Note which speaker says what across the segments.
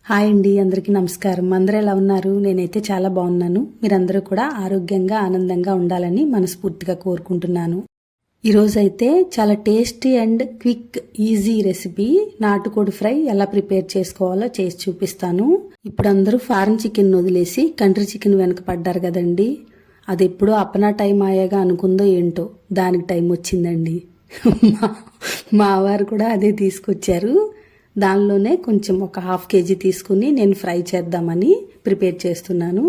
Speaker 1: Hi అండి, అందరికీ నమస్కారం. అందరూ ఎలా ఉన్నారు? నేనైతే చాలా బాగున్నాను. మీరందరూ కూడా ఆరోగ్యంగా ఆనందంగా ఉండాలని మనస్ఫూర్తిగా కోరుకుంటున్నాను. ఈరోజైతే చాలా tasty and quick easy recipe నాటుకోడి ఫ్రై ఎలా ప్రిపేర్ చేసుకోవాలో చేసి చూపిస్తాను. ఇప్పుడు అందరూ ఫారెన్ చికెన్ వదిలేసి కంట్రీ చికెన్ వెనక పడ్డారు కదండి. అది ఎప్పుడో అప్పనా టైం అయ్యాగా అనుకుందో ఏంటో, దానికి టైం వచ్చిందండి. మా వారు కూడా అదే తీసుకొచ్చారు. దానిలోనే కొంచెం ఒక 1/2 kg తీసుకుని నేను ఫ్రై చేద్దామని ప్రిపేర్ చేస్తున్నాను.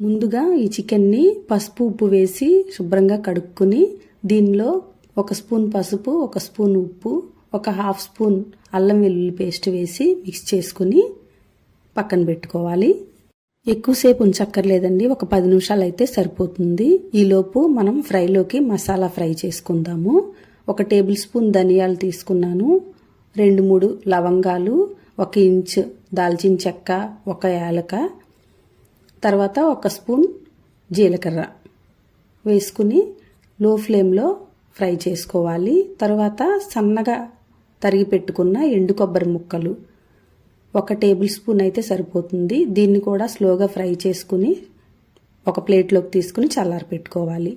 Speaker 1: ముందుగా ఈ చికెన్ని పసుపు ఉప్పు వేసి శుభ్రంగా కడుక్కుని దీనిలో 1 స్పూన్ పసుపు, 1 స్పూన్ ఉప్పు, 1/2 స్పూన్ అల్లం వెల్లుల్లి పేస్ట్ వేసి మిక్స్ చేసుకుని పక్కన పెట్టుకోవాలి. ఎక్కువసేపు ఉంచక్కర్లేదండి, ఒక 10 నిమిషాలు అయితే సరిపోతుంది. ఈలోపు మనం ఫ్రైలోకి మసాలా ఫ్రై చేసుకుందాము. 1 టేబుల్ స్పూన్ ధనియాలు తీసుకున్నాను, 2-3 లవంగాలు, 1 ఇంచ్ దాల్చిన చెక్క, 1 యాలక, తర్వాత 1 స్పూన్ జీలకర్ర వేసుకుని లో ఫ్లేమ్లో ఫ్రై చేసుకోవాలి. తర్వాత సన్నగా తరిగి పెట్టుకున్న ఎండు కొబ్బరి ముక్కలు 1 టేబుల్ స్పూన్ అయితే సరిపోతుంది. దీన్ని కూడా స్లోగా ఫ్రై చేసుకుని ఒక ప్లేట్లోకి తీసుకుని చల్లారి పెట్టుకోవాలి.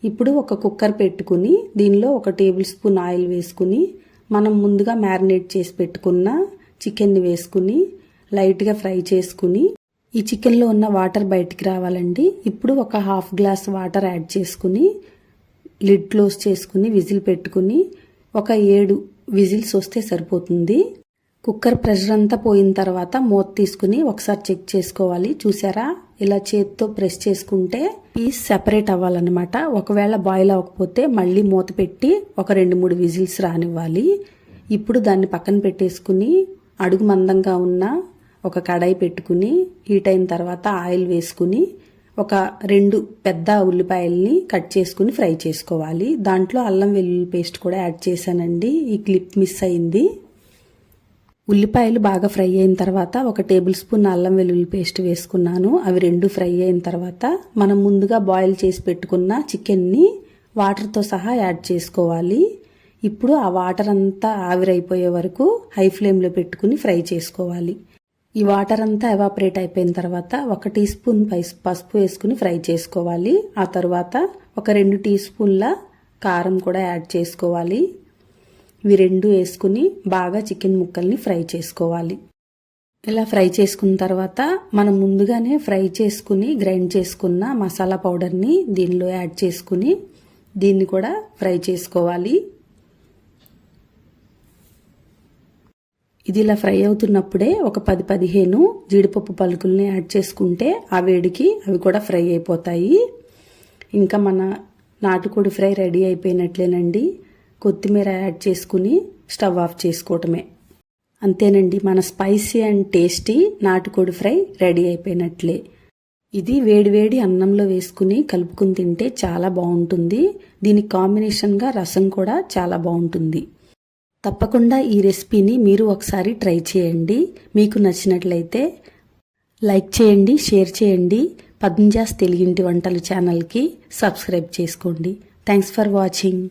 Speaker 1: ఇప్పుడు ఒక కుక్కర్ పెట్టుకుని దీనిలో 1 టేబుల్ స్పూన్ ఆయిల్ వేసుకుని మనం ముందుగా మ్యారినేట్ చేసి పెట్టుకున్న చికెన్ని వేసుకుని లైట్గా ఫ్రై చేసుకుని ఈ చికెన్లో ఉన్న వాటర్ బయటికి రావాలండి. ఇప్పుడు ఒక 1/2 గ్లాస్ వాటర్ యాడ్ చేసుకుని లిడ్ క్లోజ్ చేసుకుని విజిల్ పెట్టుకుని ఒక 7 విజిల్స్ వస్తే సరిపోతుంది. కుక్కర్ ప్రెషర్ అంతా పోయిన తర్వాత మూత తీసుకుని ఒకసారి చెక్ చేసుకోవాలి. చూసారా, ఇలా చేతితో ప్రెస్ చేసుకుంటే పీస్ సెపరేట్ అవ్వాలన్నమాట. ఒకవేళ బాయిల్ అవ్వకపోతే మళ్ళీ మూత పెట్టి ఒక 2-3 విజిల్స్ రానివ్వాలి. ఇప్పుడు దాన్ని పక్కన పెట్టేసుకుని అడుగు మందంగా ఉన్న ఒక కడాయి పెట్టుకుని హీట్ అయిన తర్వాత ఆయిల్ వేసుకుని ఒక 2 పెద్ద ఉల్లిపాయల్ని కట్ చేసుకుని ఫ్రై చేసుకోవాలి. దాంట్లో అల్లం వెల్లుల్లి పేస్ట్ కూడా యాడ్ చేశానండి, ఈ క్లిప్ మిస్ అయింది. ఉల్లిపాయలు బాగా ఫ్రై అయిన తర్వాత 1 టేబుల్ స్పూన్ అల్లం వెల్లుల్లి పేస్ట్ వేసుకున్నాను. అవి 2 ఫ్రై అయిన తర్వాత మనం ముందుగా బాయిల్ చేసి పెట్టుకున్న చికెన్ని వాటర్తో సహా యాడ్ చేసుకోవాలి. ఇప్పుడు ఆ వాటర్ అంతా ఆవిరైపోయే వరకు హై ఫ్లేమ్లో పెట్టుకుని ఫ్రై చేసుకోవాలి. ఈ వాటర్ అంతా ఎవాపరేట్ అయిపోయిన తర్వాత 1 టీ స్పూన్ పసుపు వేసుకుని ఫ్రై చేసుకోవాలి. ఆ తర్వాత ఒక 2 టీ స్పూన్ల కారం కూడా యాడ్ చేసుకోవాలి. ఇవి 2 వేసుకుని బాగా చికెన్ ముక్కల్ని ఫ్రై చేసుకోవాలి. ఇలా ఫ్రై చేసుకున్న తర్వాత మనం ముందుగానే ఫ్రై చేసుకుని గ్రైండ్ చేసుకున్న మసాలా పౌడర్ని దీనిలో యాడ్ చేసుకుని దీన్ని కూడా ఫ్రై చేసుకోవాలి. ఇది ఇలా ఫ్రై అవుతున్నప్పుడే ఒక 10-15 జీడిపప్పు పలుకుల్ని యాడ్ చేసుకుంటే ఆ వేడికి అవి కూడా ఫ్రై అయిపోతాయి. ఇంకా మన నాటుకోడి ఫ్రై రెడీ అయిపోయినట్లేనండి. కొత్తిమీర యాడ్ చేసుకుని స్టవ్ ఆఫ్ చేసుకోవటమే. అంతేనండి, మన స్పైసీ అండ్ టేస్టీ నాటుకోడి ఫ్రై రెడీ అయిపోయినట్లే. ఇది వేడివేడి అన్నంలో వేసుకుని కలుపుకుని తింటే చాలా బాగుంటుంది. దీనికి కాంబినేషన్గా రసం కూడా చాలా బాగుంటుంది. తప్పకుండా ఈ రెసిపీని మీరు ఒకసారి ట్రై చేయండి. మీకు నచ్చినట్లయితే లైక్ చేయండి, షేర్ చేయండి. పద్మజాస్ తెలుగింటి వంటలు ఛానల్కి సబ్స్క్రైబ్ చేసుకోండి. Thanks for watching.